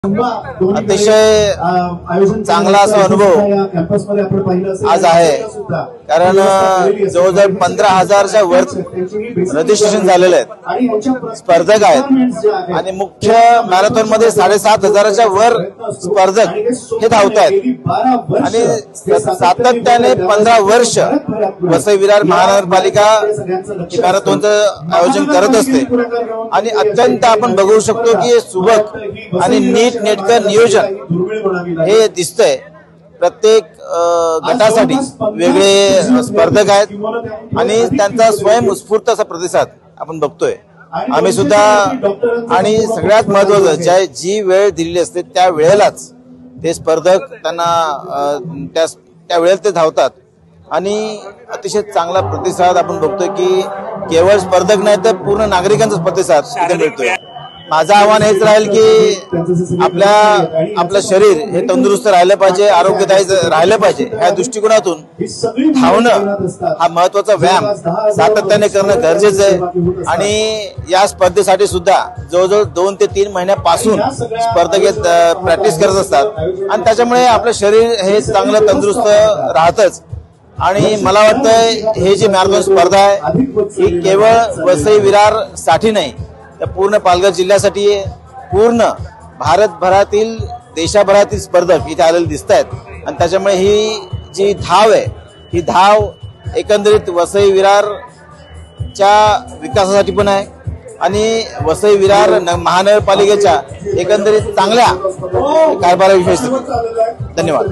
अतिशय चांगला असा अनुभव आज आहे, कारण जवळजवळ 15,000च्या वर रजिस्ट्रेशन झालेले आहेत, स्पर्धक आहेत आणि मुख्य मॅरेथॉन मध्ये 7,500च्या वर स्पर्धक हे धावत आहेत आणि सातत्याने 15 वर्ष वसई विरार महानगरपालिका मॅरेथॉनचं आयोजन करत असते आणि अत्यंत आपण बघू शकतो की सुबक आणि नीटनेटकं नियोजन हे दिसतंय। प्रत्येक गटासाठी वेगळे स्पर्धक आहेत आणि त्यांचा स्वयंस्फूर्त असा प्रतिसाद आपण बघतोय। आम्ही सुद्धा आणि सगळ्यात महत्त्वाचं जी वेळ दिलेली असते त्या वेळेलाच ते स्पर्धक त्यांना त्या वेळेला ते धावतात आणि अतिशय चांगला प्रतिसाद आपण बघतोय की केवळ स्पर्धक नाही तर पूर्ण नागरिकांचा प्रतिसाद इथे मिळतोय। माझं आव्हान हेच राहील की आपलं शरीर हे तंदुरुस्त राहिलं पाहिजे, आरोग्यदायी राहिलं पाहिजे। या दृष्टिकोनातून धावणं हा महत्वाचा व्यायाम सातत्याने करणं गरजेचं आहे आणि या स्पर्धेसाठी सुद्धा जवळजवळ 2 ते 3 महिन्यापासून स्पर्धक प्रॅक्टिस करत असतात आणि त्याच्यामुळे आपलं शरीर हे चांगलं तंदुरुस्त राहतच। आणि मला वाटतं हे जी मॅरेथॉन स्पर्धा आहे ही केवळ वसई विरार साठी नाही तर पूर्ण पालघर जिल्ह्यासाठी पूर्ण भारतभरातील देशभरातील स्पर्धक इथे आलेले दिसत आहेत आणि त्याच्यामुळे ही जी धाव आहे ही धाव एकंदरीत वसई विरारच्या विकासासाठी पण आहे आणि वसई विरार महानगरपालिकेच्या एकंदरीत चांगल्या कारभाराविषयी। धन्यवाद।